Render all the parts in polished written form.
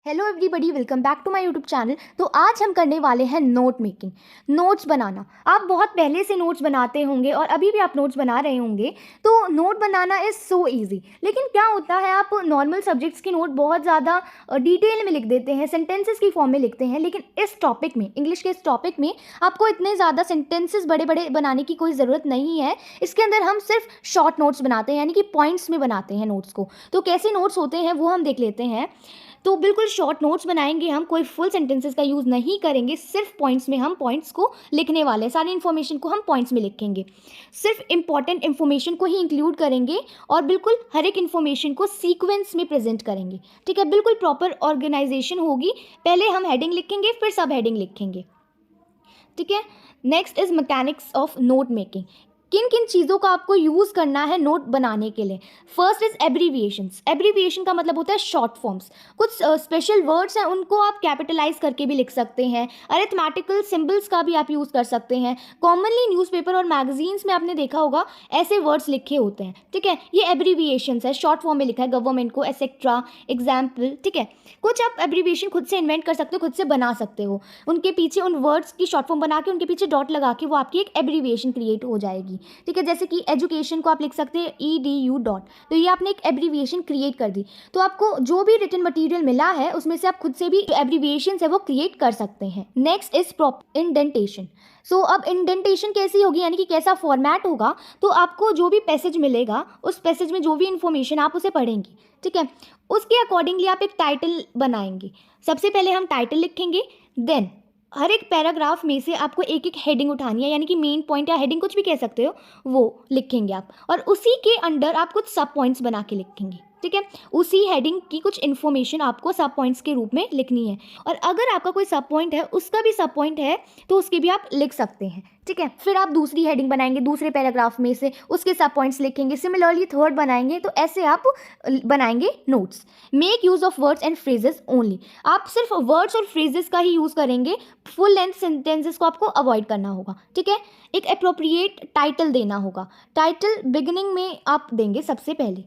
Hello everybody, welcome back to my YouTube channel. तो आज हम करने वाले हैं नोट मेकिंग, नोट्स बनाना। आप बहुत पहले से नोट्स बनाते होंगे और अभी भी आप नोट्स बना रहे होंगे। तो note banana is so easy. लेकिन क्या होता है, आप नॉर्मल सब्जेक्ट्स की नोट बहुत ज़्यादा डिटेल में लिख देते हैं, सेंटेंसेस की फॉर्म में लिखते हैं। लेकिन इस टॉपिक में, इंग्लिश के इस टॉपिक में, आपको इतने ज़्यादा सेंटेंसेस बड़े बड़े बनाने की कोई ज़रूरत नहीं है। इसके अंदर हम सिर्फ शॉर्ट नोट्स बनाते हैं, यानी कि पॉइंट्स में बनाते हैं नोट्स को। तो कैसे नोट्स होते हैं वो हम देख लेते हैं। तो बिल्कुल शॉर्ट नोट्स बनाएंगे हम, कोई फुल सेंटेंसेस का यूज़ नहीं करेंगे, सिर्फ पॉइंट्स में हम पॉइंट्स को लिखने वाले हैं। सारी इन्फॉर्मेशन को हम पॉइंट्स में लिखेंगे, सिर्फ इंपॉर्टेंट इन्फॉर्मेशन को ही इंक्लूड करेंगे और बिल्कुल हर एक इन्फॉर्मेशन को सीक्वेंस में प्रेजेंट करेंगे। ठीक है, बिल्कुल प्रॉपर ऑर्गेनाइजेशन होगी। पहले हम हेडिंग लिखेंगे, फिर सब हेडिंग लिखेंगे। ठीक है, next is mechanics of note making. किन किन चीज़ों का आपको यूज़ करना है नोट बनाने के लिए। First is abbreviations. एब्रीविएशन का मतलब होता है शॉर्ट फॉर्म्स। कुछ स्पेशल वर्ड्स हैं, उनको आप कैपिटलाइज करके भी लिख सकते हैं। अरिथमेटिकल सिंबल्स का भी आप यूज़ कर सकते हैं। कॉमनली न्यूज़पेपर और मैगजीन्स में आपने देखा होगा ऐसे वर्ड्स लिखे होते हैं। ठीक है, ये एब्रीविएशंस है, शॉर्ट फॉर्म में लिखा है, गवर्नमेंट को, एक्सेट्रा, एग्जाम्पल। ठीक है, कुछ आप एब्रीविएशन खुद से इन्वेंट कर सकते हो, खुद से बना सकते हो। उनके पीछे उन वर्ड्स की शॉर्ट फॉर्म बना के उनके पीछे डॉट लगा के वो आपकी एक एब्रीविएशन क्रिएट हो जाएगी। ठीक है, जैसे कि एजुकेशन को आप लिख सकते हैं EDU डॉट, तो ये आपने एक एब्रीविएशन क्रिएट कर दी। तो आपको जो भी रिटन मटेरियल मिला है उसमें से आप खुद से भी जो एब्रीविएशन है वो क्रिएट कर सकते हैं। Next is proper indentation. So अब इंडेंटेशन कैसी होगी, यानी कि कैसा फॉर्मेट होगा। तो आपको जो भी पैसेज मिलेगा, उस पैसेज में जो भी इंफॉर्मेशन आप उसे पढ़ेंगे, ठीक है, उसके अकॉर्डिंगली आप एक टाइटल बनाएंगे। सबसे पहले हम टाइटल लिखेंगे, देन हर एक पैराग्राफ में से आपको एक एक हेडिंग उठानी है, यानी कि मेन पॉइंट या हेडिंग कुछ भी कह सकते हो, वो लिखेंगे आप। और उसी के अंडर आप कुछ सब पॉइंट्स बना के लिखेंगे। ठीक है, उसी हेडिंग की कुछ इन्फॉर्मेशन आपको सब पॉइंट्स के रूप में लिखनी है। और अगर आपका कोई सब पॉइंट है, उसका भी सब पॉइंट है, तो उसके भी आप लिख सकते हैं। ठीक है, फिर आप दूसरी हेडिंग बनाएंगे, दूसरे पैराग्राफ में से उसके सब पॉइंट्स लिखेंगे। सिमिलरली थर्ड बनाएंगे। तो ऐसे आप बनाएंगे notes. Make use of words and phrases only. आप सिर्फ वर्ड्स और फ्रेजेस का ही यूज़ करेंगे, फुल लेंथ सेंटेंसेस को आपको अवॉइड करना होगा। ठीक है, एक अप्रोप्रिएट टाइटल देना होगा। टाइटल बिगिनिंग में आप देंगे सबसे पहले।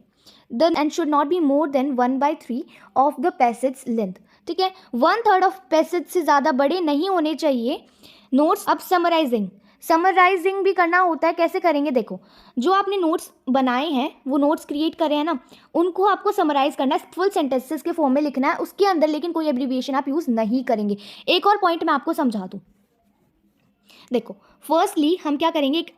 The end should not be more than 1/3 of the passage length. ठीक है, 1/3 ऑफ पैसेज से ज़्यादा बड़े नहीं होने चाहिए नोट्स। अब समराइजिंग भी करना होता है। कैसे करेंगे, देखो, जो आपने नोट्स बनाए हैं, वो नोट्स क्रिएट करे हैं ना, उनको आपको समराइज करना है, फुल सेंटेंसेस के फॉर्म में लिखना है उसके अंदर, लेकिन कोई एब्रीविएशन आप यूज़ नहीं करेंगे। एक और पॉइंट मैं आपको समझा दूँ। देखो, फर्स्टली हम क्या करेंगे, एक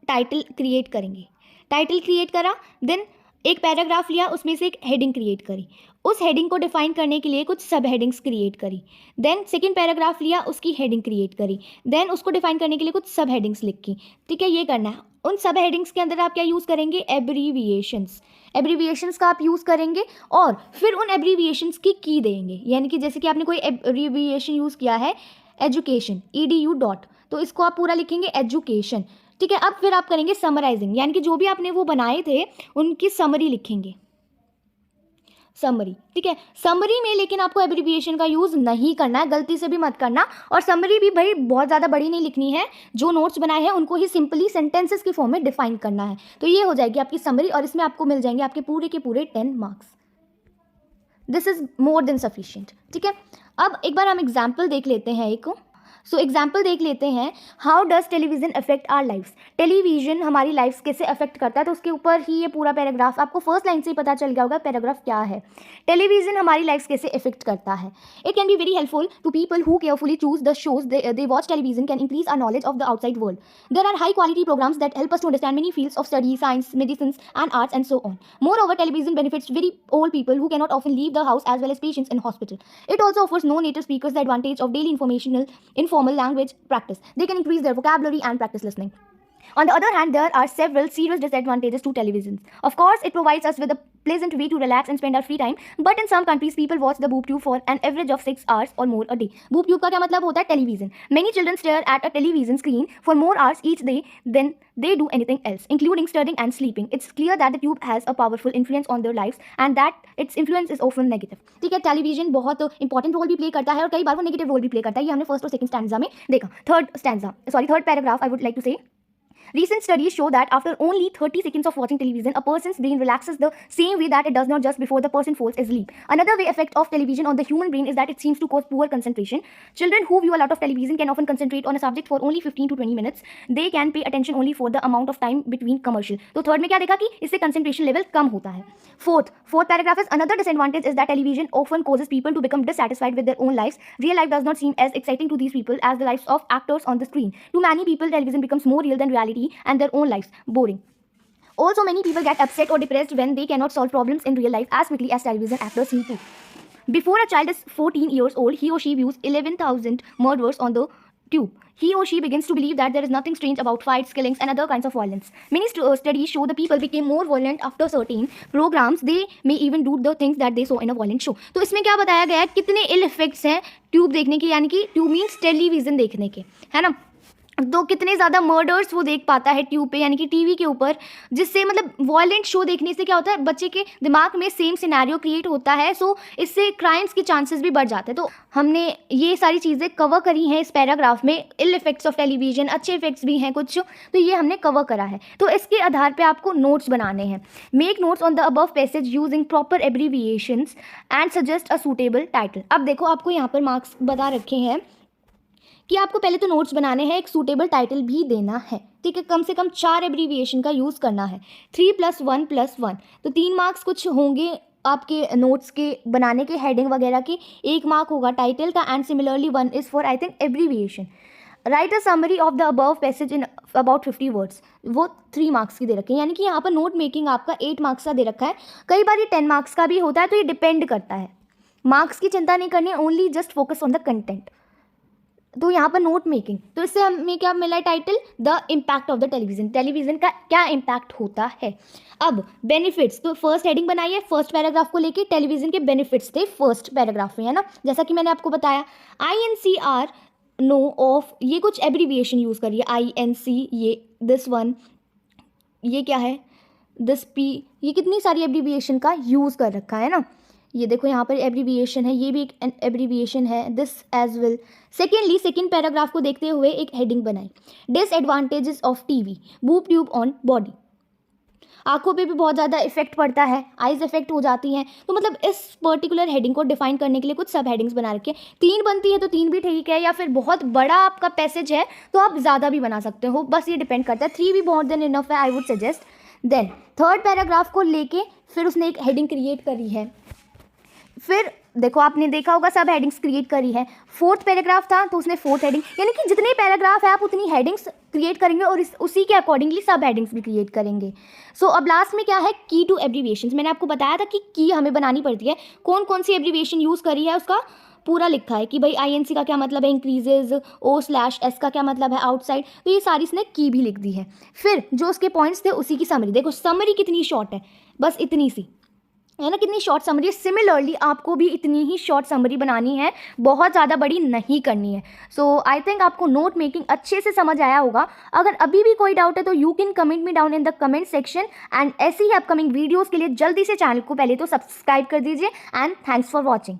टाइटल क्रिएट करेंगे। टाइटल क्रिएट करा, देन एक पैराग्राफ लिया, उसमें से एक हेडिंग क्रिएट करी। उस हेडिंग को डिफाइन करने के लिए कुछ सब हेडिंग्स क्रिएट करी। देन सेकंड पैराग्राफ लिया, उसकी हेडिंग क्रिएट करी। देन उसको डिफाइन करने के लिए कुछ सब हेडिंग्स लिखी। ठीक है, ये करना है। उन सब हेडिंग्स के अंदर आप क्या यूज़ करेंगे, एब्रीविएशंस का आप यूज़ करेंगे। और फिर उन एब्रीविएशंस की देंगे, यानी कि जैसे कि आपने कोई एब्रीविएशन यूज़ किया है, एजुकेशन, EDU डॉट, तो इसको आप पूरा लिखेंगे एजुकेशन। ठीक है, अब फिर आप करेंगे समराइजिंग, यानी कि जो भी आपने वो बनाए थे उनकी समरी लिखेंगे, समरी। ठीक है, समरी में लेकिन आपको एब्रीविएशन का यूज़ नहीं करना है, गलती से भी मत करना। और समरी भी भाई बहुत ज़्यादा बड़ी नहीं लिखनी है, जो नोट्स बनाए हैं उनको ही सिंपली सेंटेंसेस की फॉर्म में डिफाइन करना है। तो ये हो जाएगी आपकी समरी, और इसमें आपको मिल जाएंगे आपके पूरे के पूरे 10 marks. This is more than sufficient. ठीक है, अब एक बार हम एग्जाम्पल देख लेते हैं एक। सो एग्जाम्पल देख लेते हैं, how does television affect our lifes. Television हमारी लाइफ्स कैसे अफेक्ट करता है, तो उसके ऊपर ही ये पूरा पैराग्राफ, आपको फर्स्ट लाइन से ही पता चल गया होगा पैराग्राफ क्या है। टेलीविज़न हमारी लाइफ्स कैसे अफेक्ट करता है। It can be very helpful to people who carefully choose the shows they watch. Television can increase our knowledge of the outside world. There are high quality programmes that help us to understand many fields of study, science, medicine and arts and so on. Moreover, television benefits very old people who cannot often leave the house, as well as patients in hospital. It also offers non-native speakers the advantage of daily informal language practice. They can increase their vocabulary and practice listening. On the other hand, there are several serious disadvantages to television. Of course, it provides us with a pleasant way to relax and spend our free time, but in some countries, people watch the boob tube for an average of 6 hours or more a day. Boob tube का क्या मतलब होता है, television. Many children stare at a television screen for more hours each day than they do anything else, including studying and sleeping. It's clear that the tube has a powerful influence on their lives and that its influence is often negative. ठीक है, television बहुत important role भी play करता है और कई बार वो negative role भी प्ले करता है। ये हमने फर्स्ट और सेकंड स्टैंजा में देखा। Third paragraph I would like to say, Recent studies show that after only 30 seconds of watching television, a person's brain relaxes the same way that it does not just before the person falls asleep. Another way effect of television on the human brain is that it seems to cause poor concentration. Children who view a lot of television can often concentrate on a subject for only 15 to 20 minutes. They can pay attention only for the amount of time between commercial. तो third में क्या देखा कि इससे concentration level कम होता है. Fourth paragraph is another disadvantage is that television often causes people to become dissatisfied with their own lives. Real life does not seem as exciting to these people as the lives of actors on the screen. To many people, television becomes more real than reality and their own lives boring. Also, many people get upset or depressed when they cannot solve problems in real life as quickly as television actors seem to. Before a child is 14 years old, he or she views 11,000 murders on the tube. He or she begins to believe that there is nothing strange about fights, killings, and other kinds of violence. Many studies show the people became more violent after certain programs. They may even do the things that they saw in a violent show. तो इसमें क्या बताया गया है, कितने इल effects हैं tube देखने के, यानी कि ट्यूब मीन्स टेलीविज़न देखने के, है ना. तो कितने ज़्यादा मर्डर्स वो देख पाता है ट्यूब पे, यानी कि टीवी के ऊपर, जिससे मतलब वॉयलेंट शो देखने से क्या होता है, बच्चे के दिमाग में सेम सिनेरियो क्रिएट होता है. सो इससे क्राइम्स के चांसेस भी बढ़ जाते हैं. तो हमने ये सारी चीज़ें कवर करी हैं इस पैराग्राफ में. इल इफेक्ट्स ऑफ टेलीविजन, अच्छे इफेक्ट्स भी हैं कुछ, तो ये हमने कवर करा है. तो इसके आधार पे आपको नोट्स बनाने हैं. Make notes on the above passage using proper abbreviations and suggest a suitable title. अब देखो आपको यहाँ पर मार्क्स बता रखे हैं कि आपको पहले तो नोट्स बनाने हैं, एक सूटेबल टाइटल भी देना है, ठीक है. कम से कम 4 एब्रीविएशन का यूज़ करना है. 3 + 1 + 1, तो 3 मार्क्स कुछ होंगे आपके नोट्स के बनाने के, हेडिंग वगैरह के. 1 मार्क होगा टाइटल का, and similarly 1 is for I think abbreviation. Right a summary of the above passage in about 50 words, वो 3 मार्क्स की दे रखे हैं. यानी कि यहाँ पर नोट मेकिंग आपका 8 मार्क्स का दे रखा है. कई बार ये 10 मार्क्स का भी होता है, तो ये डिपेंड करता है. मार्क्स की चिंता नहीं करनी, only just focus on the content. तो यहाँ पर नोट मेकिंग, तो इससे हमें क्या मिला है title, the impact of the television, television का क्या इम्पैक्ट होता है. अब बेनिफिट्स, तो फर्स्ट हेडिंग बनाइए फर्स्ट पैराग्राफ को लेके, टेलीविज़न के बेनिफिट्स थे फर्स्ट पैराग्राफ में, है ना. जैसा कि मैंने आपको बताया, INCR नो ऑफ, ये कुछ एब्रीविएशन यूज़ करिए. INC, ये दिस वन, ये क्या है, दिस P, ये कितनी सारी एब्रीविएशन का यूज़ कर रखा है ना. ये देखो यहाँ पर एब्रीविएशन है, ये भी एक एब्रीविएशन है, this as well. Secondly, second paragraph को देखते हुए एक हेडिंग बनाई, disadvantages of TV, boob tube on body. आंखों पे भी बहुत ज़्यादा इफेक्ट पड़ता है, आइज इफेक्ट हो जाती हैं. तो मतलब इस पर्टिकुलर हेडिंग को डिफाइन करने के लिए कुछ सब हेडिंग्स बना रखी है. 3 बनती है तो 3 भी ठीक है, या फिर बहुत बड़ा आपका पैसेज है तो आप ज़्यादा भी बना सकते हो, बस ये डिपेंड करता है. 3 भी मोर देन इनफ है, I would suggest. Then third paragraph को लेके फिर उसने एक हेडिंग क्रिएट करी है. फिर देखो आपने देखा होगा सब हेडिंग्स क्रिएट करी है. फोर्थ पैराग्राफ था तो उसने फोर्थ हेडिंग, यानी कि जितने पैराग्राफ है आप उतनी हेडिंग्स क्रिएट करेंगे और उसी के अकॉर्डिंगली सब हेडिंग्स भी क्रिएट करेंगे. सो अब लास्ट में क्या है, की टू एब्रीविएशंस. मैंने आपको बताया था कि की हमें बनानी पड़ती है. कौन कौन सी एब्रीविएशन यूज़ करी है उसका पूरा लिखा है कि भाई INC का क्या मतलब है, इंक्रीजेज, O/S का क्या मतलब है, आउटसाइड. तो ये सारी इसने की भी लिख दी है. फिर जो उसके पॉइंट्स थे उसी की समरी. देखो समरी कितनी शॉर्ट है, बस इतनी सी है ना, कितनी शॉर्ट समरी है. सिमिलरली आपको भी इतनी ही शॉर्ट समरी बनानी है, बहुत ज़्यादा बड़ी नहीं करनी है. सो आई थिंक आपको नोट मेकिंग अच्छे से समझ आया होगा. अगर अभी भी कोई डाउट है तो you can comment me down in the comment section. And ऐसी ही अपकमिंग वीडियोज़ के लिए जल्दी से चैनल को पहले तो सब्सक्राइब कर दीजिए. And thanks for watching.